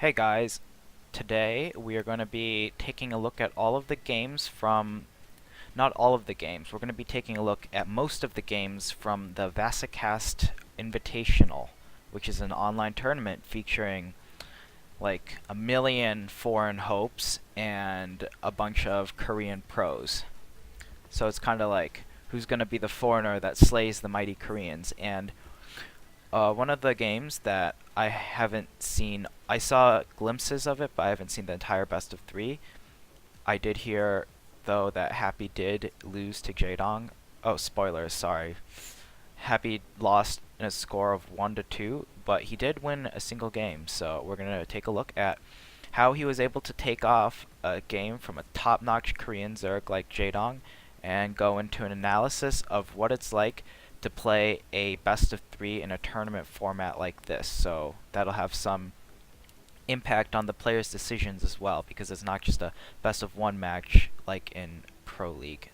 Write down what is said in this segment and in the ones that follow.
Hey guys, today we are going to be taking a look at all of the games from, not all of the games, we're going to be taking a look at most of the games from the Vasacast Invitational, which is an online tournament featuring like a million foreign hopes and a bunch of Korean pros. So it's kind of like who's going to be the foreigner that slays the mighty Koreans. And one of the games that I haven't seen, I saw glimpses of it, but I haven't seen the entire best of three. I did hear, though, that Happy did lose to Jaedong. Oh, spoilers, sorry. Happy lost in a score of 1-2, but he did win a single game, so we're going to take a look at how he was able to take off a game from a top-notch Korean Zerg like Jaedong and go into an analysis of what it's like to play a best of three in a tournament format like this. So that'll have some impact on the players' decisions as well, because it's not just a best of one match like in Pro League.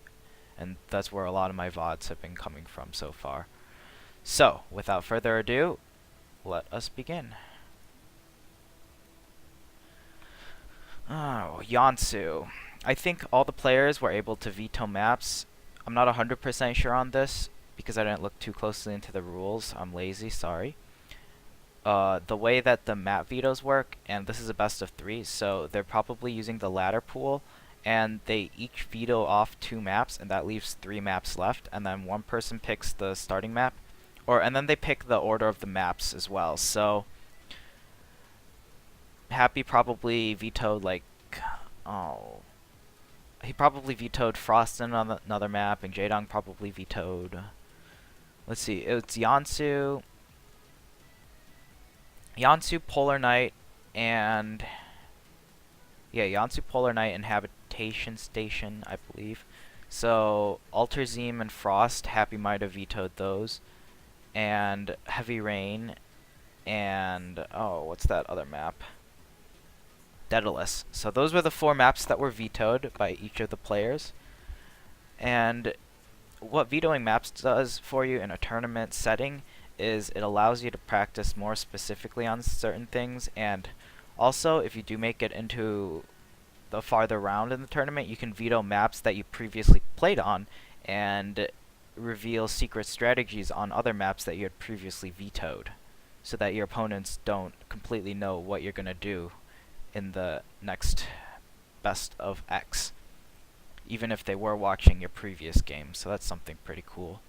And that's where a lot of my VODs have been coming from so far. So, without further ado, let us begin. Oh, Yansu. I think all the players were able to veto maps. I'm not 100% sure on this, because I didn't look too closely into the rules. I'm lazy, sorry. The way that the map vetoes work, and this is a best of three, so they're probably using the ladder pool, and they each veto off 2 maps, and that leaves 3 maps left, and then one person picks the starting map, and then they pick the order of the maps as well. So Happy probably vetoed oh, he probably vetoed Frost on another map, and Jaedong probably vetoed. Let's see, it's Yansu, Polar Knight, and Yansu, Polar Knight, and Habitation Station, I believe. So Alterzim and Frost, Happy might have vetoed those, and Heavy Rain, and oh, what's that other map? Daedalus. So those were the 4 maps that were vetoed by each of the players. And what vetoing maps does for you in a tournament setting is it allows you to practice more specifically on certain things, and also if you do make it into the farther round in the tournament, you can veto maps that you previously played on and reveal secret strategies on other maps that you had previously vetoed, so that your opponents don't completely know what you're going to do in the next best of X, even if they were watching your previous game. So that's something pretty cool.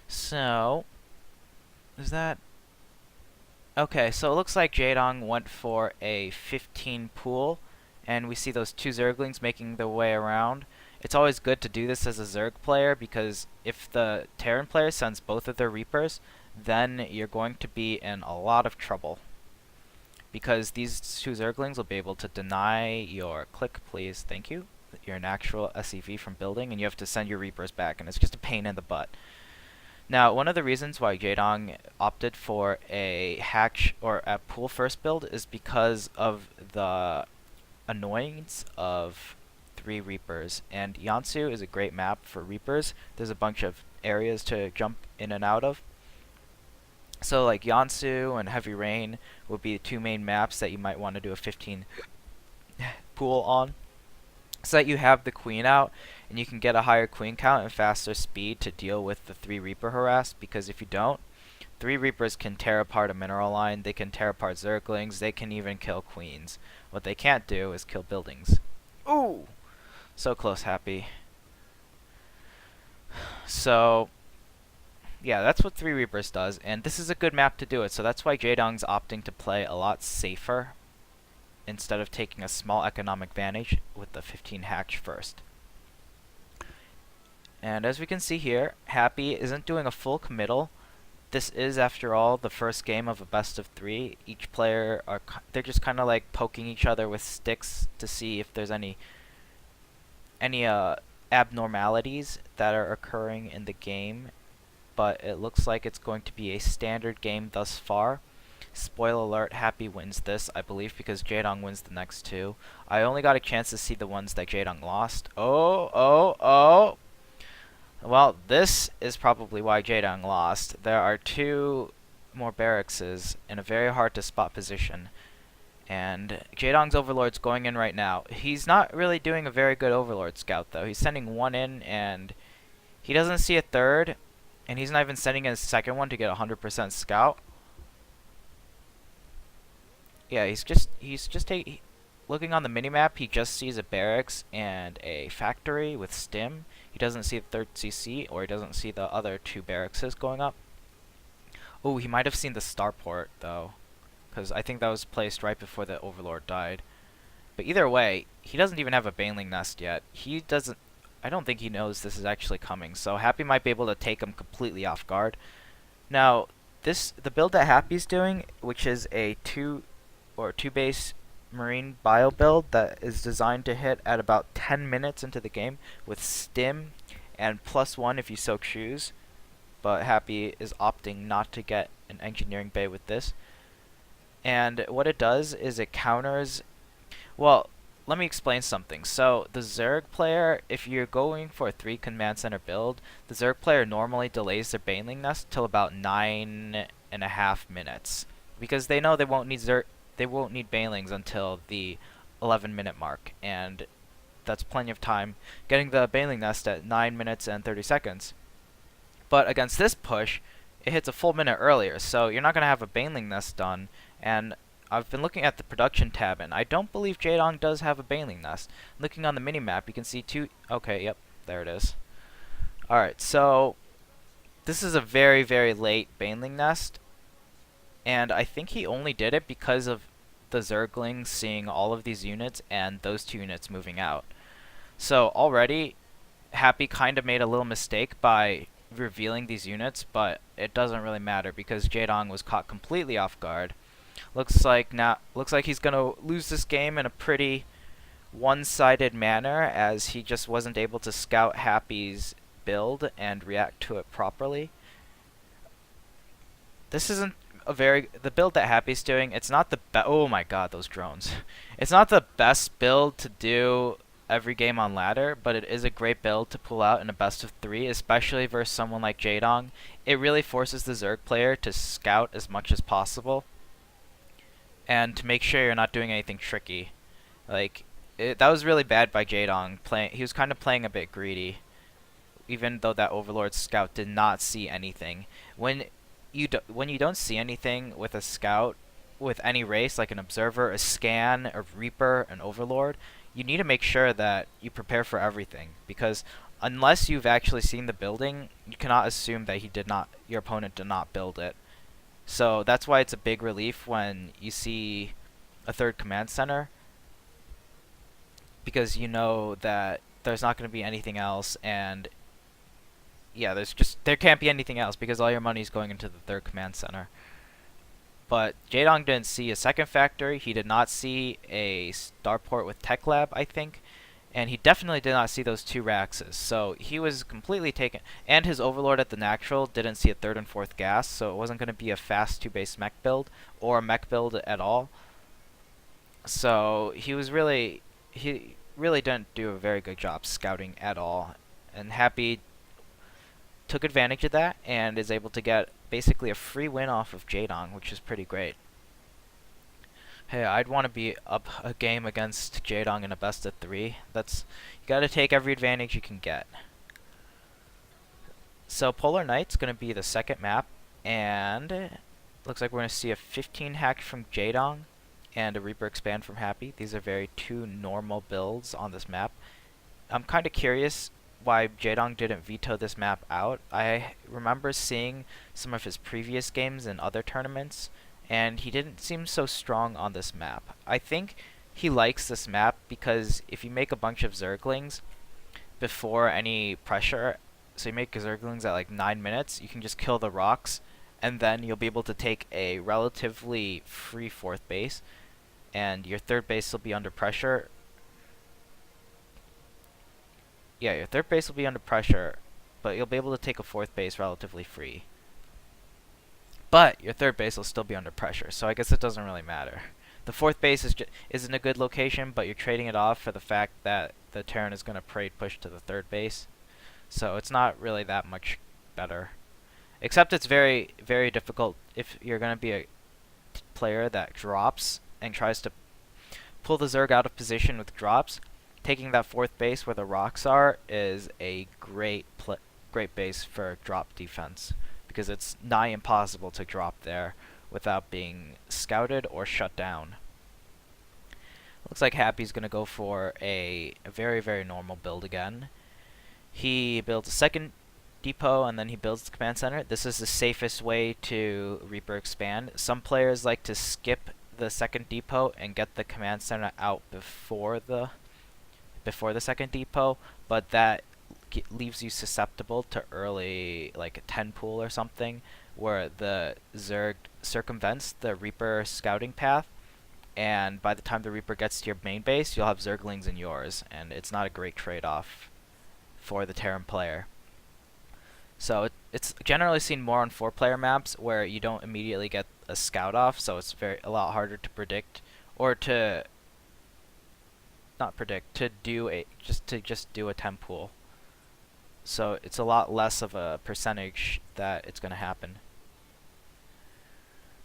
So, is that... Okay, so it looks like Jaedong went for a 15 pool, and we see those 2 Zerglings making their way around. It's always good to do this as a Zerg player, because if the Terran player sends both of their Reapers, then you're going to be in a lot of trouble, because these 2 Zerglings will be able to deny your click, please, thank you. You're an actual SEV from building, and you have to send your Reapers back, and it's just a pain in the butt. Now, one of the reasons why Jaedong opted for a hatch or a pool first build is because of the annoyance of 3 Reapers, and Yansu is a great map for Reapers. There's a bunch of areas to jump in and out of. So like Yansu and Heavy Rain would be the 2 main maps that you might want to do a 15 pool on, so that you have the queen out and you can get a higher queen count and faster speed to deal with the 3 Reaper harass, because if you don't, 3 Reapers can tear apart a mineral line, they can tear apart Zerglings, they can even kill queens. What they can't do is kill buildings. Ooh! So close, Happy. So yeah, that's what 3 Reapers does, and this is a good map to do it, so that's why Jaedong's opting to play a lot safer instead of taking a small economic advantage with the 15 hatch first. And as we can see here, Happy isn't doing a full committal. This is, after all, the first game of a best of 3. Each player they're just kind of like poking each other with sticks to see if there's any abnormalities that are occurring in the game. But it looks like it's going to be a standard game thus far. Spoiler alert, Happy wins this, I believe, because Jaedong wins the next 2. I only got a chance to see the ones that Jaedong lost. Oh! Well, this is probably why Jaedong lost. There are 2 more barracks in a very hard to spot position, And Jaedong's Overlord's going in right now. He's not really doing a very good Overlord scout, though. He's sending one in, and he doesn't see a third, and he's not even sending in a second one to get 100% scout. Yeah, looking on the minimap. He just sees a barracks and a factory with stim. He doesn't see the third CC, or he doesn't see the other two barracks going up. Oh, he might have seen the starport, though, because I think that was placed right before the Overlord died. But either way, he doesn't even have a Baneling Nest yet. I don't think he knows this is actually coming, so Happy might be able to take him completely off guard. Now, the build that Happy's doing, which is a two base marine bio build that is designed to hit at about 10 minutes into the game with stim and +1 if you soak shoes, but Happy is opting not to get an engineering bay with this. And what it does is it counters... Well, let me explain something. So, the Zerg player, if you're going for a 3 command center build, the Zerg player normally delays their Baneling Nest till about 9.5 minutes. Because they know they won't need Banelings until the 11-minute mark, and that's plenty of time getting the Baneling Nest at 9 minutes and 30 seconds. But against this push, it hits a full minute earlier, so you're not going to have a Baneling Nest done. And I've been looking at the production tab, and I don't believe Jaedong does have a Baneling Nest. Looking on the minimap, you can see two... Okay, yep, there it is. Alright, so this is a very, very late Baneling Nest, and I think he only did it because of the Zerglings seeing all of these units and those two units moving out. So already, Happy kind of made a little mistake by revealing these units, but it doesn't really matter because Jaedong was caught completely off guard. Looks like he's gonna lose this game in a pretty one-sided manner, as he just wasn't able to scout Happy's build and react to it properly. This isn't the build that Happy's doing. It's not the best. Oh my god, those drones! It's not the best build to do every game on ladder, but it is a great build to pull out in a best of 3, especially versus someone like Jaedong. It really forces the Zerg player to scout as much as possible, and to make sure you're not doing anything tricky. Like, that was really bad by Jaedong. He was kind of playing a bit greedy, even though that Overlord scout did not see anything. When you don't see anything with a scout, with any race, like an Observer, a Scan, a Reaper, an Overlord, you need to make sure that you prepare for everything, because unless you've actually seen the building, you cannot assume that your opponent did not build it. So that's why it's a big relief when you see a third command center, because you know that there's not going to be anything else, and yeah, there can't be anything else because all your money's going into the third command center. But Jaedong didn't see a second factory. He did not see a starport with Tech Lab, I think. And he definitely did not see those two Raxes. So he was completely taken. And his Overlord at the natural didn't see a third and fourth gas, so it wasn't going to be a fast 2-base mech build, or a mech build at all. So he really didn't do a very good job scouting at all. And Happy took advantage of that and is able to get basically a free win off of Jaedong, which is pretty great. Hey, I'd want to be up a game against Jaedong in a best of 3. You gotta take every advantage you can get. So Polar Knight's gonna be the second map, and looks like we're gonna see a 15 hack from Jaedong and a Reaper expand from Happy. These are two normal builds on this map. I'm kind of curious why Jaedong didn't veto this map out. I remember seeing some of his previous games in other tournaments, and he didn't seem so strong on this map. I think he likes this map because if you make a bunch of Zerglings before any pressure, so you make Zerglings at like 9 minutes, you can just kill the rocks, and then you'll be able to take a relatively free fourth base, and your third base will be under pressure. Yeah, your third base will be under pressure, but you'll be able to take a fourth base relatively free. But your third base will still be under pressure, so I guess it doesn't really matter. The fourth base isn't a good location, but you're trading it off for the fact that the Terran is going to parade push to the third base. So it's not really that much better. Except it's very, very difficult if you're going to be a player that drops and tries to pull the Zerg out of position with drops. Taking that 4th base where the rocks are is a great base for drop defense, because it's nigh impossible to drop there without being scouted or shut down. Looks like Happy's going to go for a very, very normal build again. He builds a 2nd depot, and then he builds the command center. This is the safest way to Reaper expand. Some players like to skip the 2nd depot and get the command center out before the 2nd depot, but that leaves you susceptible to early, like a 10 pool or something, where the Zerg circumvents the Reaper scouting path, and by the time the Reaper gets to your main base, you'll have Zerglings in yours, and it's not a great trade-off for the Terran player. So it's generally seen more on 4-player maps where you don't immediately get a scout off, so it's a lot harder to predict, or to not predict, to do a just do a 10 pool. So it's a lot less of a percentage that it's going to happen.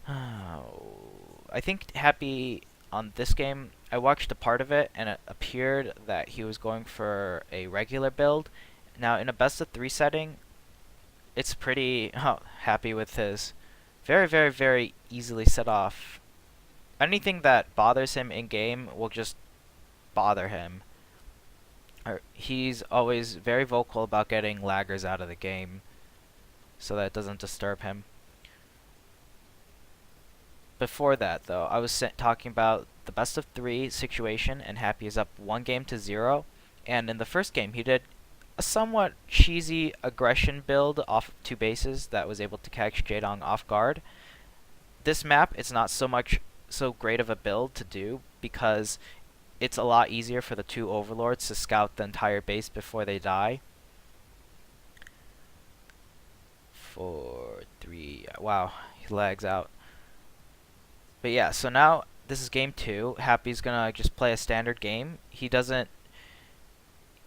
I think Happy on this game, I watched a part of it, and it appeared that he was going for a regular build. Now, in a best of 3 setting, it's pretty Happy with his very, very, very easily set off. Anything that bothers him in game will just bother him. He's always very vocal about getting laggers out of the game, so that it doesn't disturb him. Before that, though, I was talking about the best of 3 situation, and Happy is up 1-0, and in the first game he did a somewhat cheesy aggression build off 2 bases that was able to catch Jaedong off guard. This map, it's not so great of a build to do, because it's a lot easier for the 2 overlords to scout the entire base before they die. 4, 3, wow, he lags out. But yeah, so now this is game 2. Happy's gonna just play a standard game. He doesn't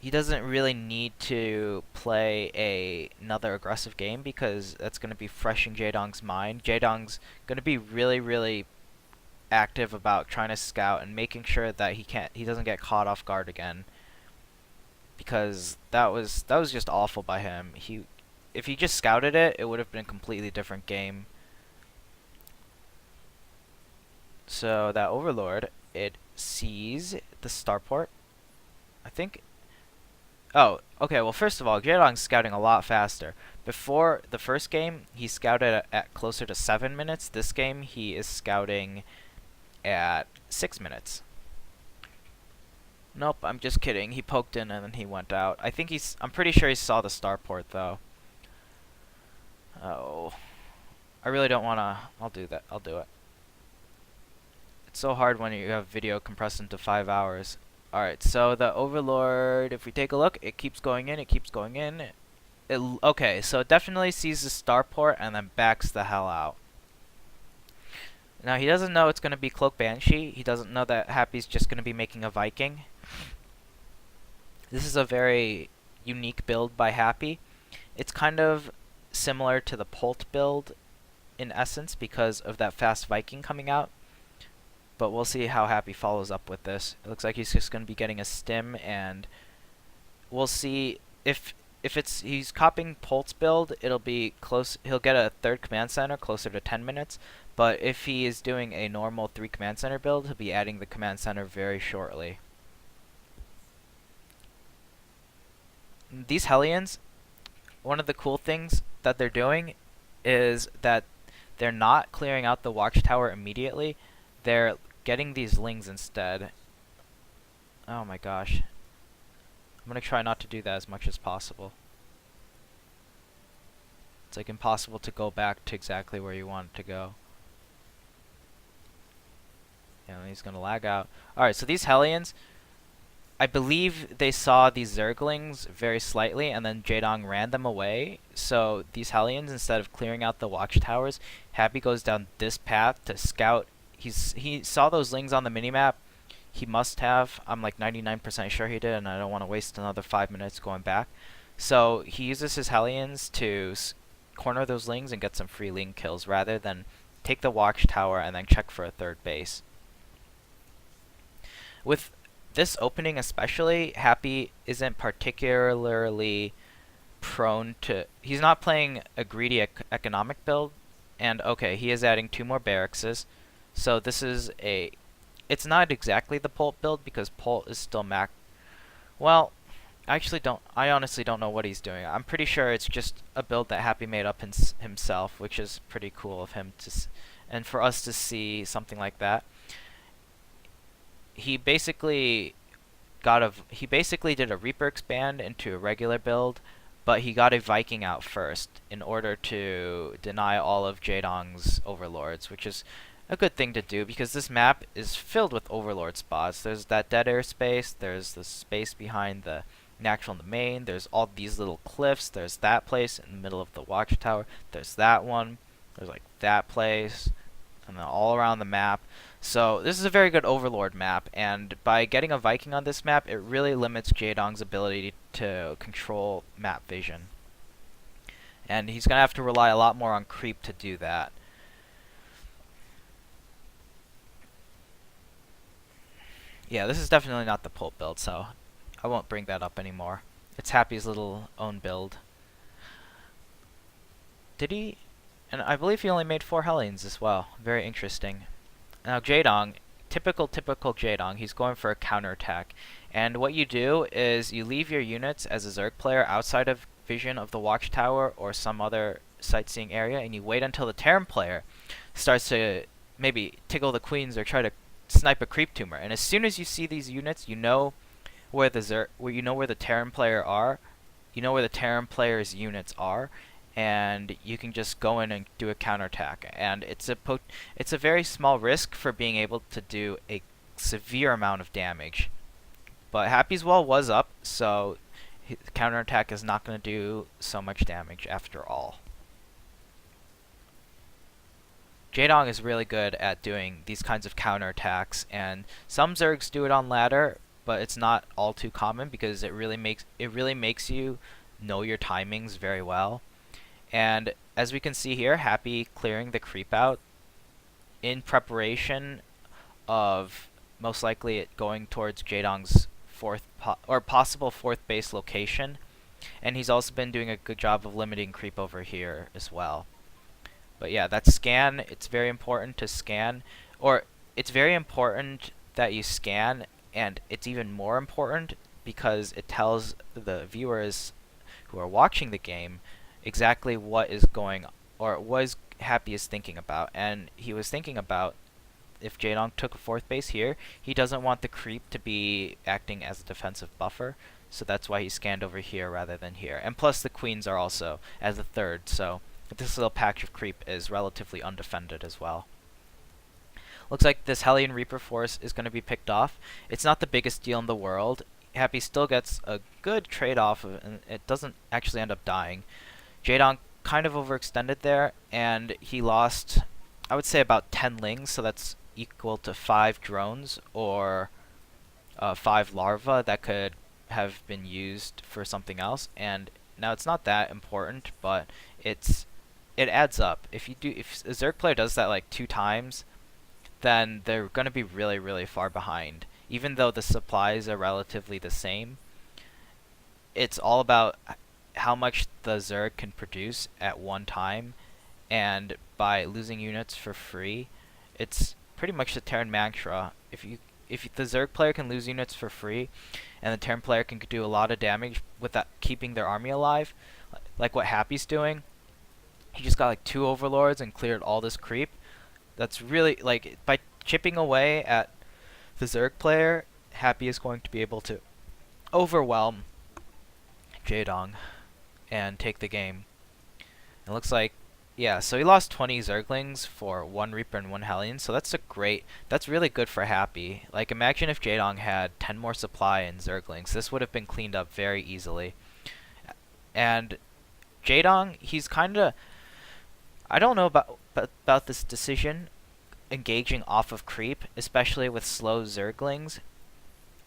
really need to play another aggressive game, because that's gonna be fresh in Jaedong's mind. Jaedong's gonna be really, really active about trying to scout and making sure that he doesn't get caught off guard again, because that was just awful by him. If he just scouted it, it would have been a completely different game. So that Overlord, it sees the starport, I think. Oh, okay, well, first of all, Jaedong's scouting a lot faster. Before the first game, he scouted at closer to 7 minutes. This game, he is scouting at 6 minutes. Nope, I'm just kidding. He poked in and then he went out. I'm pretty sure he saw the starport, though. Oh. I really don't want to. I'll do that. I'll do it. It's so hard when you have video compressed into 5 hours. Alright, so the Overlord, if we take a look, it keeps going in, it keeps going in. Okay, so it definitely sees the starport and then backs the hell out. Now, he doesn't know it's going to be Cloak Banshee. He doesn't know that Happy's just going to be making a Viking. This is a very unique build by Happy. It's kind of similar to the Polt build in essence, because of that fast Viking coming out. But we'll see how Happy follows up with this. It looks like he's just going to be getting a stim, and we'll see if he's copying Polt's build, it'll be close. He'll get a 3rd command center closer to 10 minutes. But if he is doing a normal 3 command center build, he'll be adding the command center very shortly. These Hellions, one of the cool things that they're doing is that they're not clearing out the watchtower immediately. They're getting these lings instead. Oh my gosh. I'm going to try not to do that as much as possible. It's like impossible to go back to exactly where you want it to go. Yeah, he's going to lag out. Alright, so these Hellions, I believe they saw these Zerglings very slightly, and then Jaedong ran them away. So these Hellions, instead of clearing out the watchtowers, Happy goes down this path to scout. He saw those lings on the minimap. He must have. I'm like 99% sure he did, and I don't want to waste another 5 minutes going back. So he uses his Hellions to corner those lings and get some free ling kills, rather than take the watchtower and then check for a 3rd base. With this opening especially, Happy isn't particularly prone to... He's not playing a greedy economic build, and okay, he is adding 2 more barracks. So this is a... It's not exactly the Pult build, because Pult is still Well, I honestly don't know what he's doing. I'm pretty sure it's just a build that Happy made up himself, which is pretty cool of him and for us to see something like that. He basically he basically did a Reaper expand into a regular build, but he got a Viking out first in order to deny all of Jaedong's overlords, which is a good thing to do because this map is filled with overlord spots. There's that dead air space, there's the space behind the natural and the main, there's all these little cliffs, there's that place in the middle of the watchtower, there's that one, there's like that place, and then all around the map. So this is a very good Overlord map, and by getting a Viking on this map, it really limits Jaedong's ability to control map vision. And he's going to have to rely a lot more on creep to do that. Yeah, this is definitely not the Pult build, so I won't bring that up anymore. It's Happy's little own build. Did he? And I believe he only made 4 Hellions as well. Very interesting. Now Jaedong, typical Jaedong, he's going for a counterattack. And what you do is you leave your units as a Zerg player outside of vision of the watchtower or some other sightseeing area, and you wait until the Terran player starts to maybe tickle the queens or try to snipe a creep tumor. And as soon as you see these units, you know where the Terran player are, you know where the Terran player's units are, and you can just go in and do a counterattack. And it's a very small risk for being able to do a severe amount of damage. But Happy's wall was up, so counterattack is not going to do so much damage after all. Jaedong is really good at doing these kinds of counterattacks, and some Zergs do it on ladder, but it's not all too common because it really makes you know your timings very well. And as we can see here, Happy clearing the creep out in preparation of most likely it going towards Jaedong's possible 4th base location. And he's also been doing a good job of limiting creep over here as well. But yeah, that scan, it's very important to scan. Or it's very important that you scan, and it's even more important because it tells the viewers who are watching the game exactly what is going, or what is Happy is thinking about. And he was thinking about, if Jaedong took a 4th base here, he doesn't want the creep to be acting as a defensive buffer, so that's why he scanned over here rather than here. And plus the queens are also as a 3rd, so this little patch of creep is relatively undefended as well. Looks like this Hellion Reaper force is going to be picked off. It's not the biggest deal in the world. Happy still gets a good trade-off, and it doesn't actually end up dying. Jaedong kind of overextended there, and he lost, I would say, about 10 lings, so that's equal to 5 drones, or 5 larvae that could have been used for something else. And now it's not that important, but it adds up. If a Zerg player does that like 2 times, then they're going to be really, really far behind. Even though the supplies are relatively the same, it's all about how much the Zerg can produce at one time, and by losing units for free, it's pretty much the Terran mantra. If the Zerg player can lose units for free, and the Terran player can do a lot of damage without keeping their army alive, like what Happy's doing, he just got like 2 overlords and cleared all this creep. That's really, like, by chipping away at the Zerg player, Happy is going to be able to overwhelm Jaedong and take the game. It looks like, yeah, so he lost 20 Zerglings for 1 Reaper and 1 Hellion, so that's really good for Happy. Like, imagine if Jaedong had 10 more supply in Zerglings. This would have been cleaned up very easily. And Jaedong, he's kind of, I don't know about this decision, engaging off of creep, especially with slow Zerglings.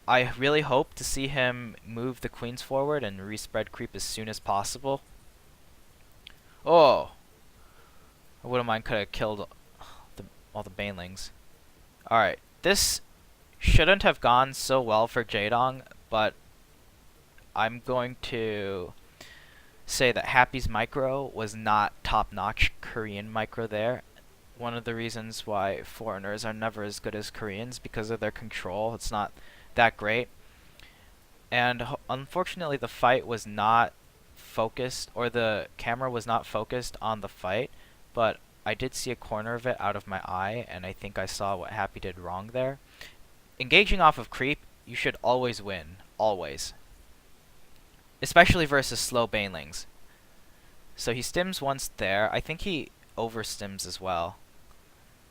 I really hope to see him move the queens forward and respread creep as soon as possible. Oh! I wouldn't mind could have killed all the banelings. Alright, this shouldn't have gone so well for Jaedong, but I'm going to say that Happy's micro was not top-notch Korean micro there. One of the reasons why foreigners are never as good as Koreans because of their control. It's not that great. And unfortunately the fight was not focused, or the camera was not focused on the fight, but I did see a corner of it out of my eye, and I think I saw what Happy did wrong there. Engaging off of creep, you should always win. Always. Especially versus slow banelings. So he stims once there. I think he overstims as well.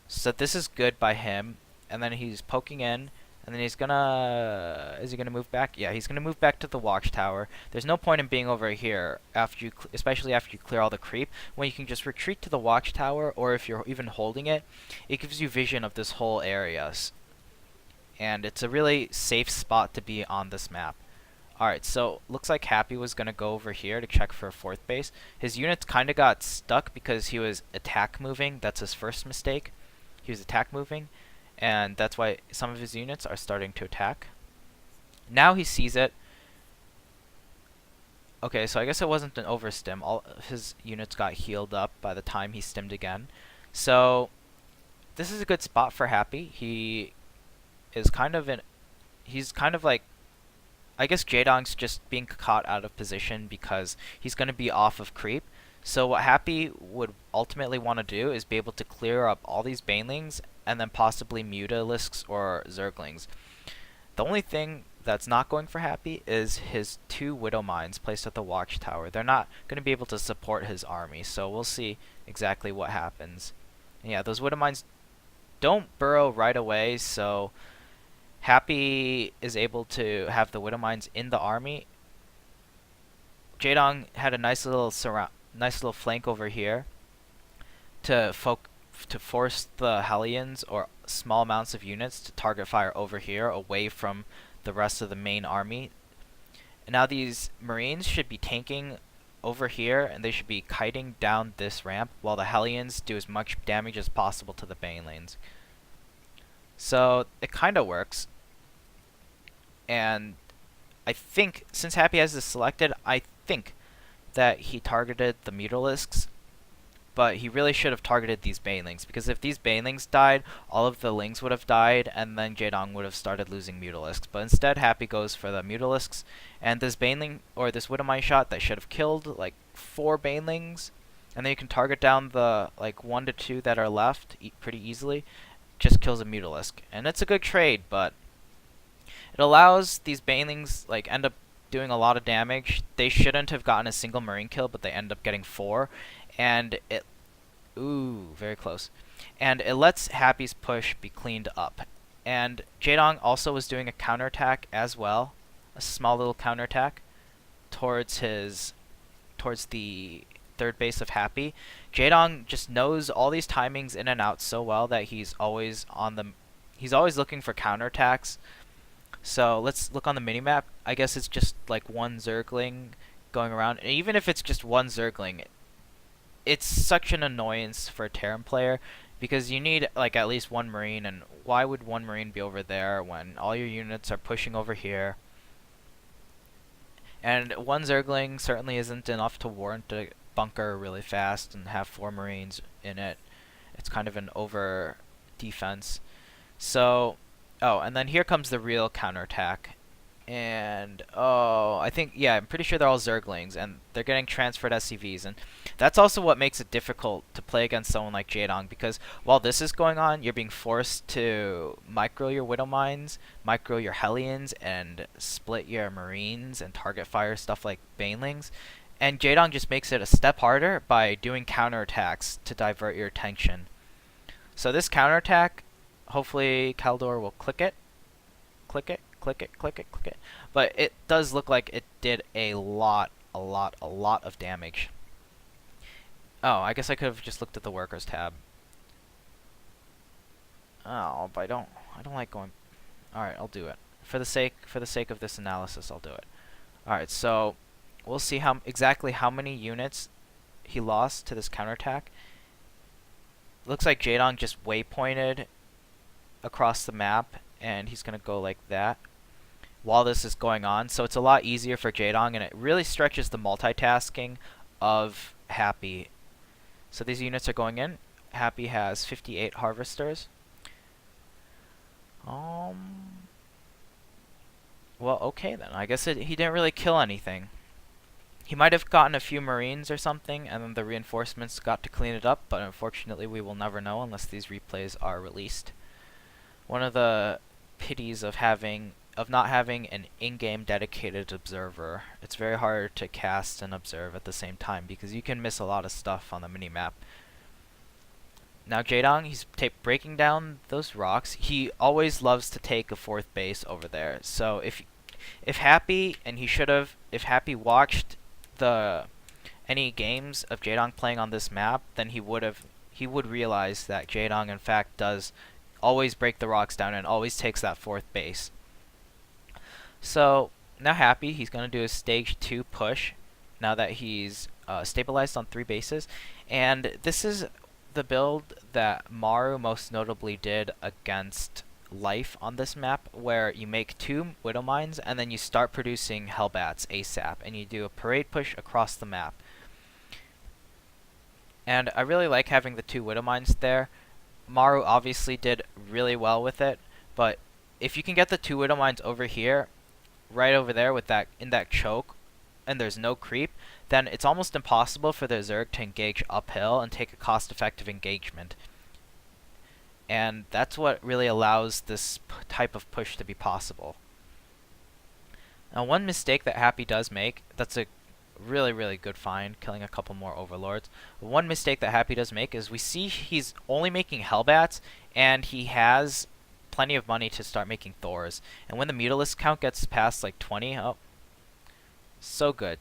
So this is good by him. And then he's poking in. And then he's gonna... Is he gonna move back? Yeah, he's gonna move back to the watchtower. There's no point in being over here, after you, especially after you clear all the creep, when you can just retreat to the watchtower, or if you're even holding it, it gives you vision of this whole area. And it's a really safe spot to be on this map. Alright, so looks like Happy was gonna go over here to check for a fourth base. His units kinda got stuck because he was attack moving. That's his first mistake. He was attack moving, and that's why some of his units are starting to attack. Now he sees it. Okay, so I guess it wasn't an overstim. All his units got healed up by the time he stimmed again. So this is a good spot for Happy. He is kind of he's kind of like, I guess Jaedong's just being caught out of position because he's going to be off of creep. So what Happy would ultimately want to do is be able to clear up all these banelings and then possibly Mutalisks or Zerglings. The only thing that's not going for Happy is his 2 Widow Mines placed at the watchtower. They're not going to be able to support his army, so we'll see exactly what happens. And yeah, those Widow Mines don't burrow right away, so Happy is able to have the Widow Mines in the army. Jaedong had a nice little flank over here to force the Hellions or small amounts of units to target fire over here away from the rest of the main army. And now these Marines should be tanking over here, and they should be kiting down this ramp while the Hellions do as much damage as possible to the banelings. So it kind of works. And I think, since Happy has this selected, I think that he targeted the Mutalisks, but he really should have targeted these banelings, because if these banelings died, all of the lings would have died, and then Jaedong would have started losing Mutalisks. But instead, Happy goes for the Mutalisks, and this baneling, or this Widowmine shot that should have killed like 4 banelings, and then you can target down the like 1 to 2 that are left pretty easily, just kills a Mutalisk. And it's a good trade, but it allows these banelings like end up doing a lot of damage. They shouldn't have gotten a single Marine kill, but they end up getting 4. And it... Ooh, very close. And it lets Happy's push be cleaned up. And Jaedong also was doing a counterattack as well. A small little counterattack towards the third base of Happy. Jaedong just knows all these timings in and out so well that he's always looking for counterattacks. So let's look on the minimap. I guess it's just like 1 Zergling going around. And even if it's just 1 Zergling, it's such an annoyance for a Terran player because you need like at least 1 Marine, and why would 1 Marine be over there when all your units are pushing over here? And 1 Zergling certainly isn't enough to warrant a bunker really fast and have 4 Marines in it. It's kind of an over defense. So... Oh, and then here comes the real counterattack. And, oh, I think, yeah, I'm pretty sure they're all Zerglings, and they're getting transferred SCVs. And that's also what makes it difficult to play against someone like Jaedong, because while this is going on, you're being forced to micro your Widow Mines, micro your Hellions, and split your Marines and target fire stuff like Banelings. And Jaedong just makes it a step harder by doing counterattacks to divert your attention. So this counterattack, hopefully Kaldor will click it. Click it, click it, click it, click it. But it does look like it did a lot of damage. Oh, I guess I could have just looked at the workers tab. Oh, but I don't like going... Alright, I'll do it. For the sake of this analysis, I'll do it. Alright, so we'll see exactly how many units he lost to this counterattack. Looks like Jaedong just waypointed across the map and he's going to go like that while this is going on. So it's a lot easier for Jaedong, and it really stretches the multitasking of Happy. So these units are going in. Happy has 58 harvesters. Well, okay then. I guess he didn't really kill anything. He might have gotten a few Marines or something, and then the reinforcements got to clean it up, but unfortunately we will never know unless these replays are released. One of the pities of not having an in-game dedicated observer. It's very hard to cast and observe at the same time because you can miss a lot of stuff on the minimap. Now Jaedong, he's breaking down those rocks. He always loves to take a 4th base over there. So if Happy, and if Happy watched any games of Jaedong playing on this map, then he would realize that Jaedong in fact does always break the rocks down and always takes that 4th base. So now Happy, he's going to do a stage 2 push now that he's stabilized on 3 bases, and this is the build that Maru most notably did against Life on this map, where you make 2 Widow Mines and then you start producing Hellbats ASAP, and you do a parade push across the map. And I really like having the 2 Widow Mines there. Maru obviously did really well with it, but if you can get the 2 Widow Mines over here, right over there with in that choke, and there's no creep, then it's almost impossible for the Zerg to engage uphill and take a cost-effective engagement. And that's what really allows this type of push to be possible. Now one mistake that Happy does make, that's a really, really good find, killing a couple more Overlords. One mistake that Happy does make is we see he's only making Hellbats, and he has plenty of money to start making Thors. And when the Mutalisk count gets past like 20, oh, so good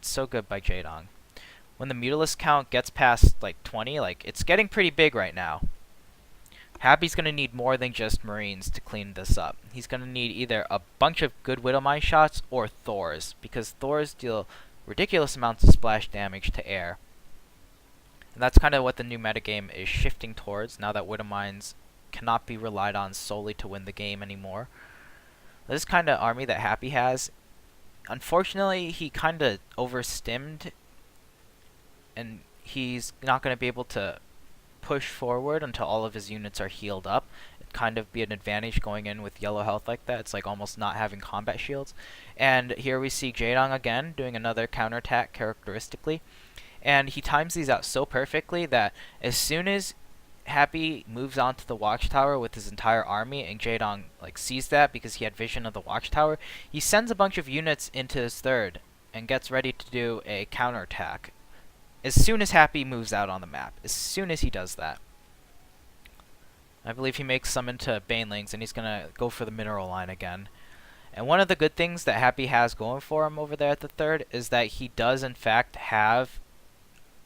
by Jaedong. When the Mutalisk count gets past like 20, like it's getting pretty big right now. Happy's going to need more than just Marines to clean this up. He's going to need either a bunch of good Widowmine shots or Thors, because Thors deal ridiculous amounts of splash damage to air. And that's kind of what the new metagame is shifting towards, now that Widowmines cannot be relied on solely to win the game anymore. This kind of army that Happy has, unfortunately, he kind of overstimmed, and he's not going to be able to push forward until all of his units are healed up. It'd kind of be an advantage going in with yellow health like that. It's like almost not having combat shields. And here we see Jaedong again doing another counterattack characteristically. And he times these out so perfectly that as soon as Happy moves onto the watchtower with his entire army, and Jaedong like sees that because he had vision of the watchtower, he sends a bunch of units into his 3rd and gets ready to do a counterattack. As soon as Happy moves out on the map, as soon as he does that. I believe he makes some into Banelings, and he's going to go for the mineral line again. And one of the good things that Happy has going for him over there at the 3rd is that he does in fact have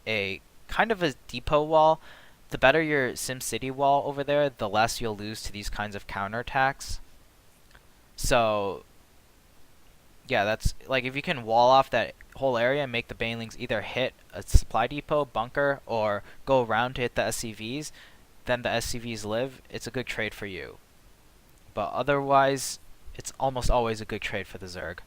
a kind of a depot wall. The better your SimCity wall over there, the less you'll lose to these kinds of counterattacks. So yeah, that's like if you can wall off that whole area and make the Banelings either hit a supply depot, bunker, or go around to hit the SCVs, then the SCVs live, it's a good trade for you. But otherwise, it's almost always a good trade for the Zerg.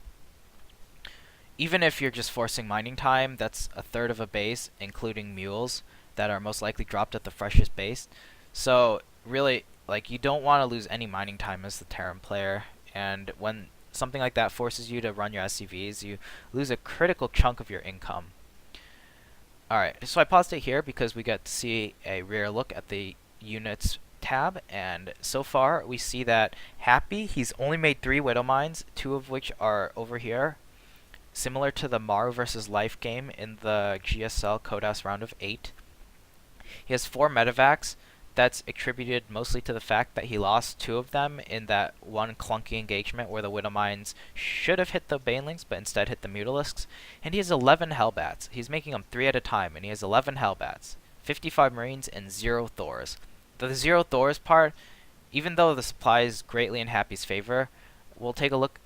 Even if you're just forcing mining time, that's a 1/3 of a base, including mules, that are most likely dropped at the freshest base. So really, like, you don't want to lose any mining time as the Terran player, and when something like that forces you to run your SCVs, you lose a critical chunk of your income. Alright, so I paused it here because we get to see a rear look at the units tab, and so far we see that Happy, he's only made 3 Widow Mines, 2 of which are over here, similar to the Maru versus Life game in the GSL Kodas round of 8. He has 4 medevacs. That's attributed mostly to the fact that he lost 2 of them in that one clunky engagement where the Widow Mines should have hit the Banelings, but instead hit the Mutalisks. And he has 11 Hellbats. He's making them 3 at a time, and he has 11 Hellbats, 55 Marines, and 0 Thors. The 0 Thors part, even though the supply is greatly in Happy's favor, we'll take a look.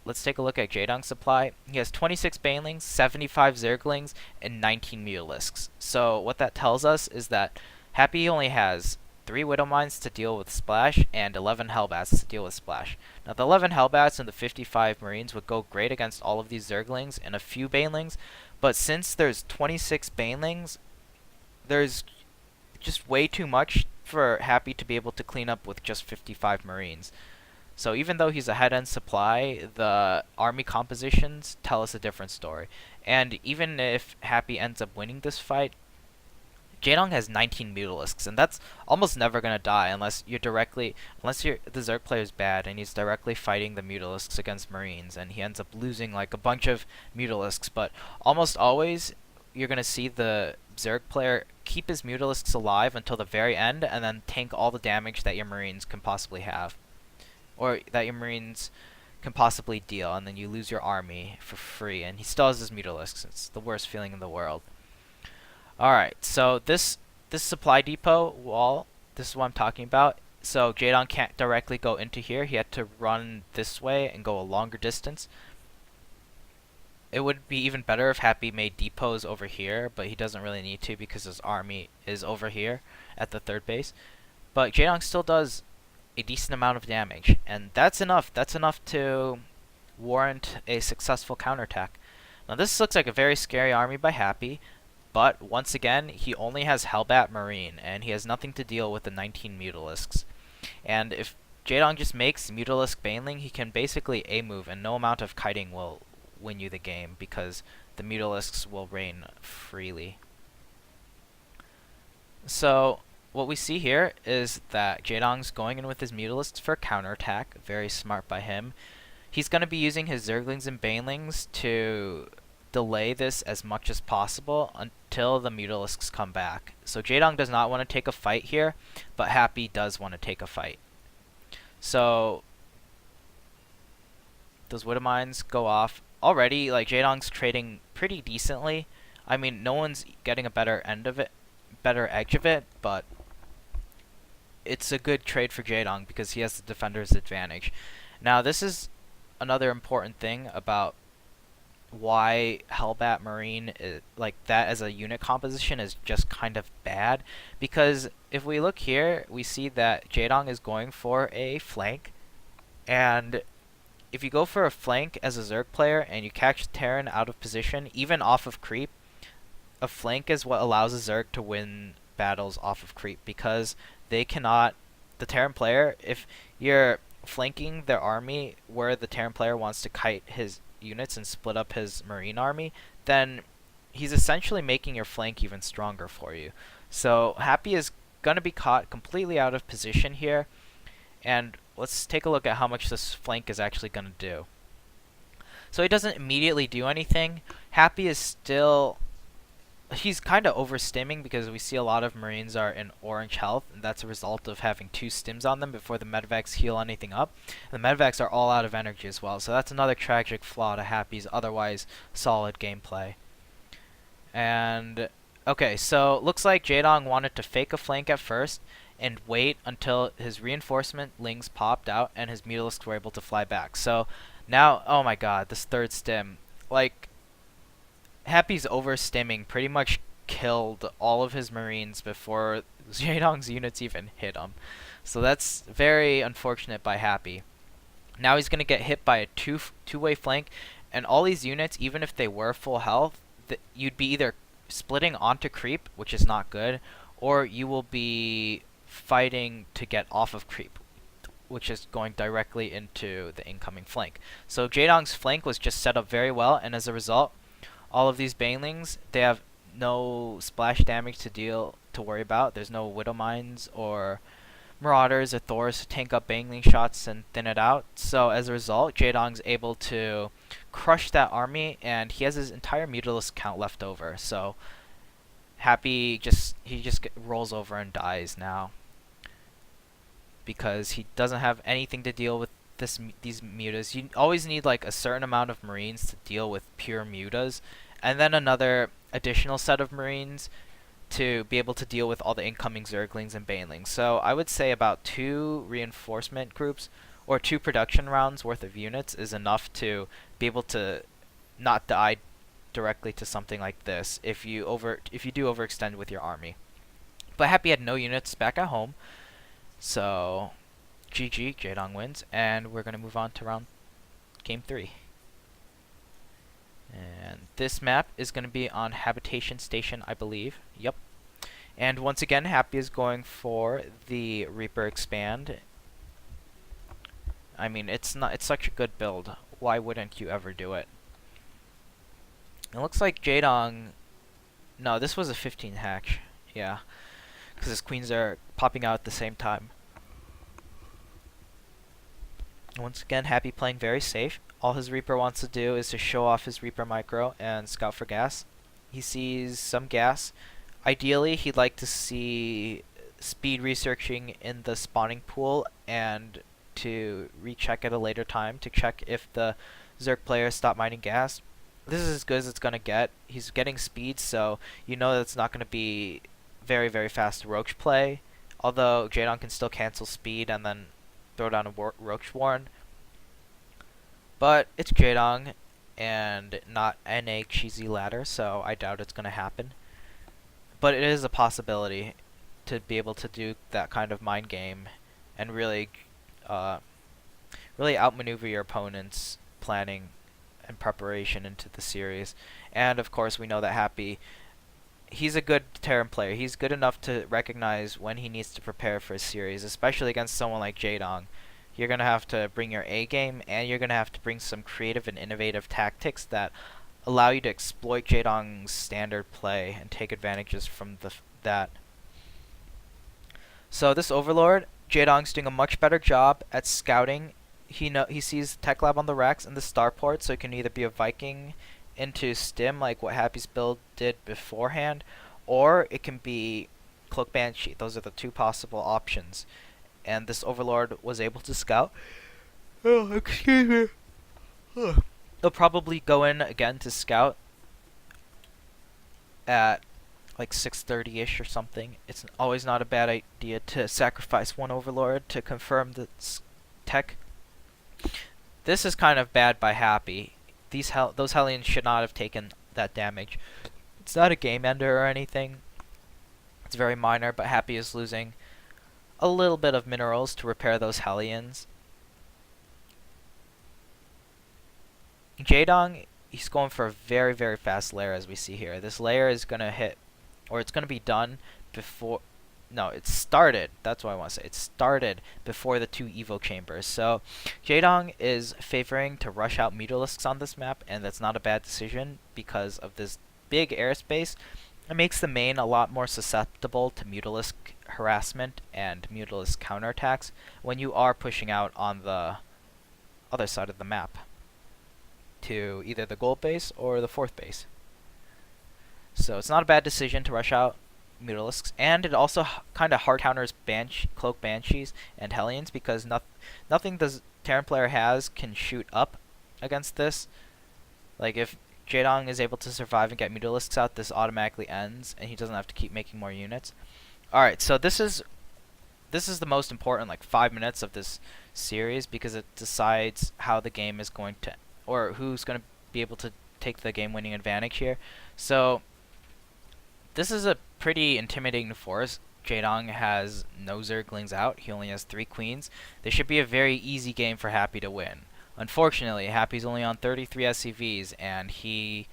Let's take a look at Jaedong's supply. He has 26 Banelings, 75 Zerglings, and 19 Mutalisks. So what that tells us is that Happy only has 3 Widow Mines to deal with Splash, and 11 Hellbats to deal with Splash. Now, the 11 Hellbats and the 55 Marines would go great against all of these Zerglings and a few Banelings, but since there's 26 Banelings, there's just way too much for Happy to be able to clean up with just 55 Marines. So even though he's a head-end supply, the army compositions tell us a different story. And even if Happy ends up winning this fight, Jaedong has 19 Mutalisks, and that's almost never gonna die unless the Zerg player is bad and he's directly fighting the Mutalisks against Marines, and he ends up losing like a bunch of Mutalisks. But almost always, you're gonna see the Zerg player keep his Mutalisks alive until the very end, and then tank all the damage that your Marines can possibly have, or that your Marines can possibly deal, and then you lose your army for free, and he still has his Mutalisks. It's the worst feeling in the world. Alright, so this supply depot wall, this is what I'm talking about. So Jaedong can't directly go into here. He had to run this way and go a longer distance. It would be even better if Happy made depots over here, but he doesn't really need to because his army is over here at the third base. But Jaedong still does a decent amount of damage, and that's enough. That's enough to warrant a successful counterattack. Now this looks like a very scary army by Happy. But, once again, he only has Hellbat Marine, and he has nothing to deal with the 19 Mutalisks. And if Jaedong just makes Mutalisk Baneling, he can basically A-move, and no amount of kiting will win you the game, because the Mutalisks will reign freely. So, what we see here is that Jaedong's going in with his Mutalisks for counterattack. Very smart by him. He's going to be using his Zerglings and Banelings to delay this as much as possible until the Mutalisks come back. So Jaedong does not want to take a fight here, but Happy does want to take a fight. So those Widow Mines go off. Already, like, Jaedong's trading pretty decently. I mean, no one's getting a better edge of it, but it's a good trade for Jaedong because he has the defender's advantage. Now, this is another important thing about why Hellbat Marine like that as a unit composition is just kind of bad, because if we look here, we see that Jaedong is going for a flank, and if you go for a flank as a Zerg player and you catch Terran out of position, even off of creep, a flank is what allows a Zerg to win battles off of creep, because they cannot, the Terran player, if you're flanking their army where the Terran player wants to kite his units and split up his Marine army, then he's essentially making your flank even stronger for you. So Happy is going to be caught completely out of position here, and let's take a look at how much this flank is actually going to do. So he doesn't immediately do anything. Happy is still, he's kind of overstimming because we see a lot of Marines are in orange health, and that's a result of having 2 stims on them before the medevacs heal anything up. And the medevacs are all out of energy as well, so that's another tragic flaw to Happy's otherwise solid gameplay. And okay, so looks like Jaedong wanted to fake a flank at first and wait until his reinforcement lings popped out and his Mutalisks were able to fly back. So now, oh my god, this third stim, like, Happy's overstimming pretty much killed all of his Marines before Jaedong's units even hit him. So that's very unfortunate by Happy. Now he's going to get hit by a two-way flank, and all these units, even if they were full health, you'd be either splitting onto creep, which is not good, or you will be fighting to get off of creep, which is going directly into the incoming flank. So Jaedong's flank was just set up very well, and as a result, all of these Banelings, they have no splash damage to worry about. There's no Widow Mines or Marauders or Thors to tank up Baneling shots and thin it out. So as a result, Jaedong's able to crush that army, and he has his entire Mutalisk count left over. So Happy just rolls over and dies now, because he doesn't have anything to deal with these mutas. You always need like a certain amount of Marines to deal with pure mutas, and then another additional set of Marines to be able to deal with all the incoming Zerglings and Banelings. So I would say about 2 reinforcement groups or 2 production rounds worth of units is enough to be able to not die directly to something like this if you do overextend with your army. But Happy had no units back at home, so GG, Jaedong wins, and we're going to move on to game 3. And this map is going to be on Habitation Station, I believe. Yep. And once again, Happy is going for the Reaper Expand. I mean, it's such a good build. Why wouldn't you ever do it? It looks like Jaedong... No, this was a 15 hatch. Yeah. Because his queens are popping out at the same time. Once again, Happy playing very safe. All his Reaper wants to do is to show off his Reaper Micro and scout for gas. He sees some gas. Ideally, he'd like to see speed researching in the spawning pool and to recheck at a later time to check if the Zerg players stop mining gas. This is as good as it's going to get. He's getting speed, so you know that it's not going to be very, very fast Roach play. Although Jaedong can still cancel speed and then throw down a Roach Warren. But it's Jaedong and not NA cheesy ladder, so I doubt it's going to happen. But it is a possibility to be able to do that kind of mind game and really outmaneuver your opponent's planning and preparation into the series. And of course, we know that Happy, he's a good Terran player. He's good enough to recognize when he needs to prepare for a series, especially against someone like Jaedong. You're going to have to bring your A game, and you're going to have to bring some creative and innovative tactics that allow you to exploit Jaedong's standard play and take advantages from that. So this Overlord, Jaedong's doing a much better job at scouting. He sees Tech Lab on the Rex and the Starport, so it can either be a Viking into Stim, like what Happy's build did beforehand, or it can be Cloak Banshee. Those are the two possible options. And this Overlord was able to scout. Oh, excuse me. They'll probably go in again to scout at like 6:30ish or something. It's always not a bad idea to sacrifice one Overlord to confirm the tech. This is kind of bad by Happy. Those Hellions should not have taken that damage. It's not a game ender or anything. It's very minor, but Happy is losing a little bit of minerals to repair those Hellions. Jaedong, he's going for a very, very fast layer, as we see here. This layer is going to hit, or it's going to be done before... No, it started. That's what I want to say. It started before the 2 Evo chambers. So, Jaedong is favoring to rush out Mutalisks on this map, and that's not a bad decision because of this big airspace. It makes the main a lot more susceptible to Mutalisk harassment and Mutalisk counterattacks when you are pushing out on the other side of the map to either the gold base or the 4th base. So it's not a bad decision to rush out Mutalisks, and it also kind of hard counters Cloak Banshees and Hellions because nothing the Terran player has can shoot up against this. Like if Jaedong is able to survive and get Mutalisks out, this automatically ends and he doesn't have to keep making more units. Alright, so this is the most important 5 minutes of this series because it decides how the game is going to, or who's going to be able to take the game-winning advantage here. So this is a pretty intimidating force. Jaedong has no Zerglings out. He only has 3 queens. This should be a very easy game for Happy to win. Unfortunately, Happy's only on 33 SCVs, and he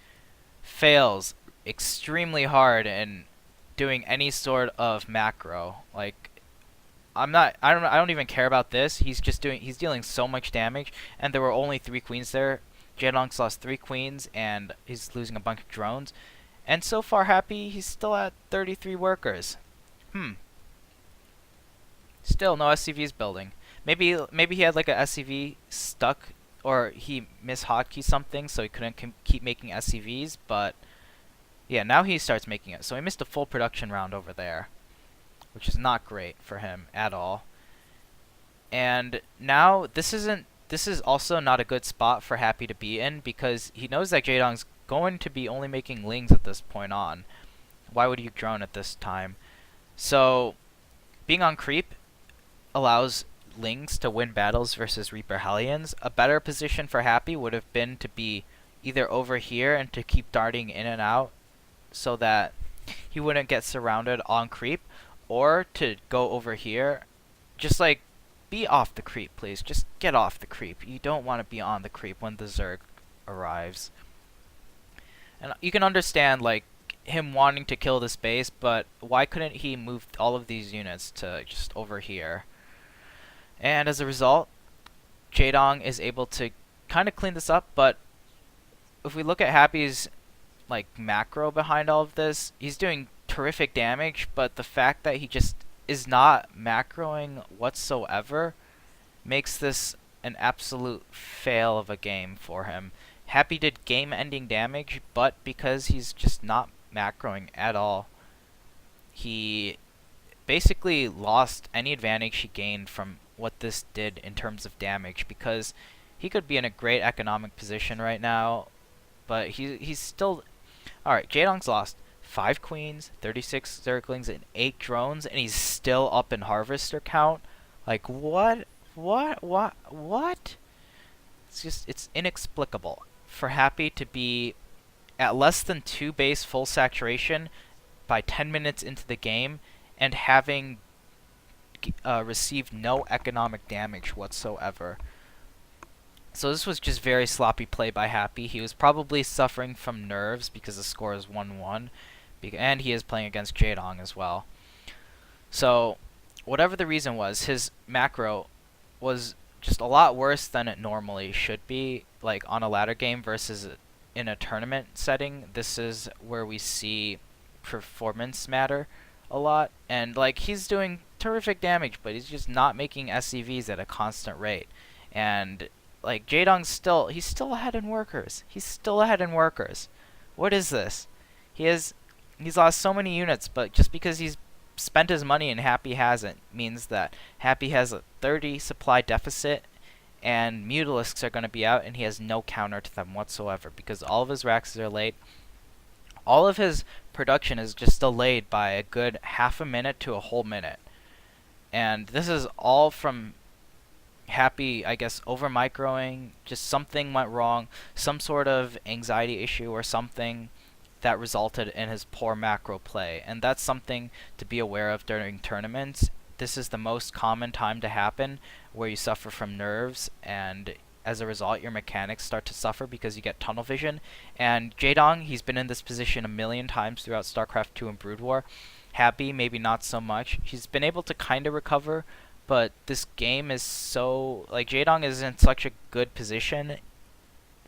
fails extremely hard in doing any sort of macro. I don't even care about this. He's dealing so much damage, and there were only 3 queens there. Jaedong's lost 3 queens, and he's losing a bunch of drones. And so far, Happy, he's still at 33 workers. Still no SCVs building. Maybe he had like a SCV stuck, or he mishotkeyed something, so he couldn't keep making SCVs. But yeah, now he starts making it. So he missed a full production round over there, which is not great for him at all. And now this is also not a good spot for Happy to be in because he knows that Jaedong's going to be only making lings at this point on. Why would you drone at this time? So being on creep allows lings to win battles versus Reaper Hellions. A better position for Happy would have been to be either over here and to keep darting in and out so that he wouldn't get surrounded on creep, or to go over here, just like be off the creep, please. Just get off the creep. You don't want to be on the creep when the Zerg arrives. And you can understand like him wanting to kill this base, but why couldn't he move all of these units to just over here? And as a result, Jaedong is able to kind of clean this up, but if we look at Happy's like macro behind all of this, he's doing terrific damage, but the fact that he just is not macroing whatsoever makes this an absolute fail of a game for him. Happy did game-ending damage, but because he's just not macroing at all, he basically lost any advantage he gained from what this did in terms of damage, because he could be in a great economic position right now, but he's still... Alright, Jaedong's lost 5 queens, 36 zerglings, and 8 drones, and he's still up in harvester count. Like, what? What? It's inexplicable for Happy to be at less than 2 base full saturation by 10 minutes into the game and having received no economic damage whatsoever. So this was just very sloppy play by Happy. He was probably suffering from nerves because the score is 1-1, and he is playing against Jaedong as well. So whatever the reason was, his macro was just a lot worse than it normally should be, like on a ladder game versus in a tournament setting. This is where we see performance matter a lot, and like he's doing terrific damage, but he's just not making SCVs at a constant rate. And like Jaedong's he's still ahead in workers. He's still ahead in workers. What is this? He's lost so many units, but just because he's spent his money and Happy hasn't means that Happy has a 30 supply deficit, and Mutalisks are going to be out, and he has no counter to them whatsoever because all of his racks are late. All of his production is just delayed by a good half a minute to a whole minute. And this is all from Happy, I guess, over microing. Just something went wrong, some sort of anxiety issue or something that resulted in his poor macro play. And that's something to be aware of during tournaments. This is the most common time to happen, where you suffer from nerves, and as a result your mechanics start to suffer because you get tunnel vision. And Jaedong, he's been in this position a million times throughout StarCraft 2 and Brood War. Happy, maybe not so much. He's been able to kind of recover, but this game is so... like, Jaedong is in such a good position,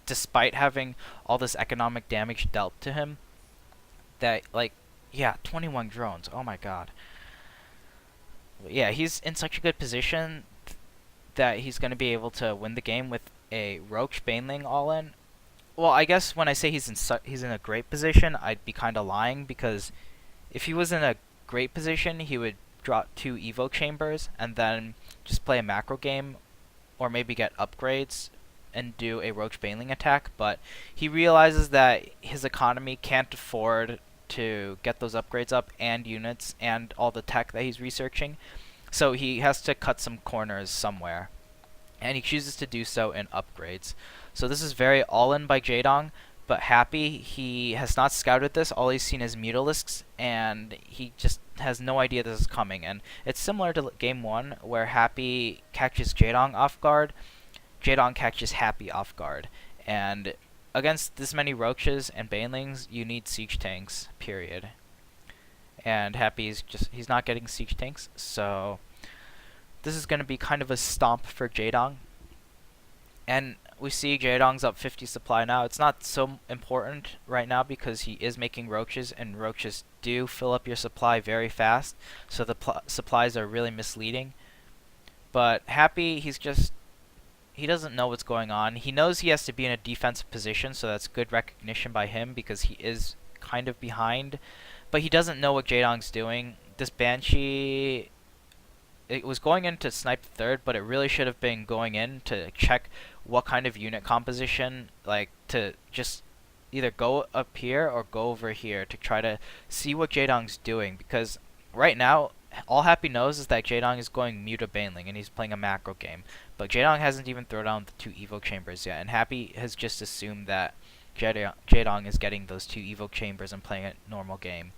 despite having all this economic damage dealt to him, that, like, yeah, 21 drones, oh my god. Yeah, he's in such a good position that he's going to be able to win the game with a Roach Baneling all-in. Well, I guess when I say he's in a great position, I'd be kind of lying, because if he was in a great position, he would drop 2 Evo Chambers and then just play a macro game, or maybe get upgrades and do a Roach Baneling attack. But he realizes that his economy can't afford to get those upgrades up and units and all the tech that he's researching, so he has to cut some corners somewhere, and he chooses to do so in upgrades. So this is very all-in by Jaedong, but Happy, he has not scouted this. All he's seen is Mutalisks, and he just has no idea this is coming. And it's similar to game 1, where Happy catches Jaedong off guard, Jaedong catches Happy off guard. And against this many Roaches and Banelings, you need siege tanks, period. And Happy's he's not getting siege tanks, so this is going to be kind of a stomp for Jaedong. And we see Jaedong's up 50 supply now. It's not so important right now because he is making Roaches, and Roaches do fill up your supply very fast, so the supplies are really misleading. But Happy, he doesn't know what's going on. He knows he has to be in a defensive position, so that's good recognition by him because he is kind of behind. But he doesn't know what Jaedong's doing. This Banshee, it was going in to snipe the third, but it really should have been going in to check what kind of unit composition, like to just either go up here or go over here to try to see what Jaedong's doing. Because right now, all Happy knows is that Jaedong is going Muta Baneling and he's playing a macro game. But Jaedong hasn't even thrown down the 2 Evo Chambers yet, and Happy has just assumed that Jaedong is getting those 2 Evo Chambers and playing a normal game.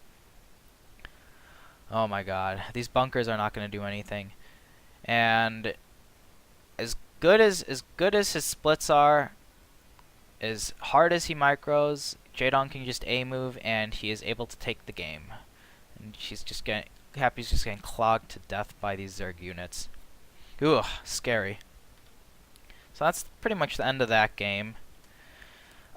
Oh my god, these bunkers are not going to do anything. And as good as his splits are, as hard as he micros, Jaedong can just A move and he is able to take the game. And Happy's just getting clogged to death by these Zerg units. Ugh, scary. So that's pretty much the end of that game.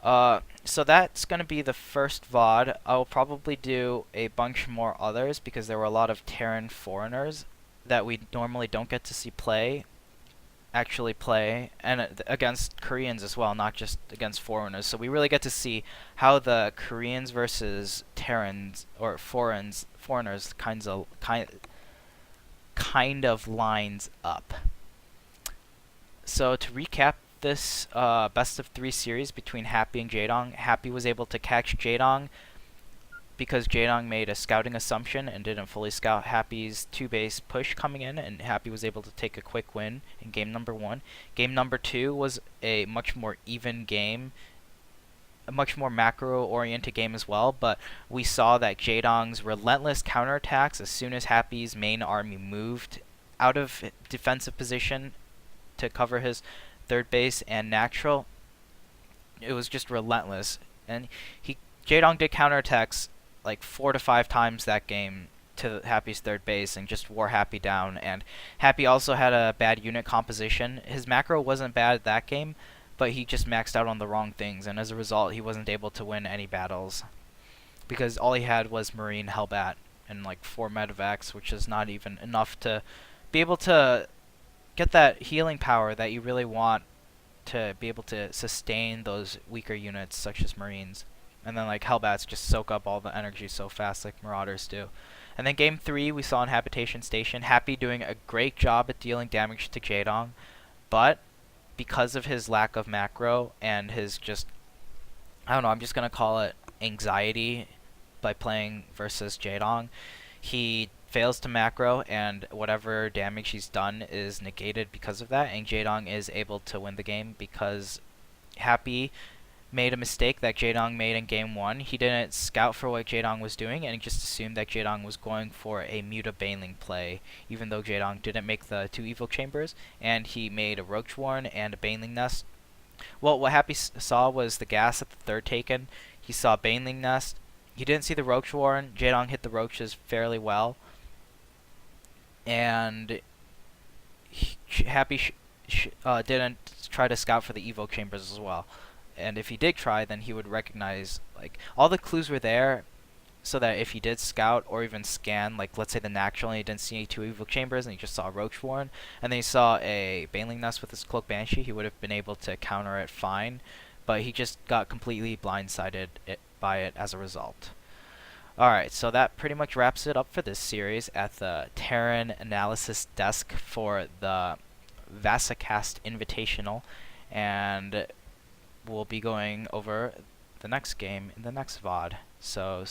So that's going to be the first VOD. I'll probably do a bunch more others because there were a lot of Terran foreigners that we normally don't get to see actually play, and against Koreans as well, not just against foreigners. So we really get to see how the Koreans versus Terrans or foreigners kind of lines up. So to recap this best of 3 series between Happy and Jaedong, Happy was able to catch Jaedong because Jaedong made a scouting assumption and didn't fully scout Happy's 2-base push coming in, and Happy was able to take a quick win in game number 1. Game number 2 was a much more even game, a much more macro-oriented game as well, but we saw that Jaedong's relentless counterattacks as soon as Happy's main army moved out of defensive position to cover his 3rd base and natural, it was just relentless. And Jaedong did counterattacks like 4 to 5 times that game to Happy's 3rd base and just wore Happy down. And Happy also had a bad unit composition. His macro wasn't bad that game, but he just maxed out on the wrong things, and as a result he wasn't able to win any battles because all he had was Marine, Hellbat, and like 4 medevacs, which is not even enough to be able to get that healing power that you really want to be able to sustain those weaker units such as Marines. And then like Hellbats just soak up all the energy so fast like Marauders do. And then game 3 we saw in Habitation Station, Happy doing a great job at dealing damage to Jaedong, but because of his lack of macro and his I don't know, I'm just going to call it anxiety by playing versus Jaedong, he fails to macro, and whatever damage he's done is negated because of that, and Jaedong is able to win the game because Happy made a mistake that Jaedong made in game 1. He didn't scout for what Jaedong was doing, and he just assumed that Jaedong was going for a Muta Baneling play, even though Jaedong didn't make the 2 Evil Chambers, and he made a Roach Warren and a Baneling Nest. Well, what Happy saw was the gas at the 3rd taken. He saw Baneling Nest. He didn't see the Roach Warren. Jaedong hit the Roaches fairly well. And Happy didn't try to scout for the Evo Chambers as well. And if he did try, then he would recognize, like, all the clues were there so that if he did scout or even scan, like, let's say the natural and he didn't see any 2 Evo Chambers and he just saw a Roach Warren, and then he saw a Baneling Nest with his Cloak Banshee, he would have been able to counter it fine, but he just got completely blindsided by it as a result. Alright, so that pretty much wraps it up for this series at the Terran analysis desk for the Vasacast Invitational, and we'll be going over the next game in the next VOD. So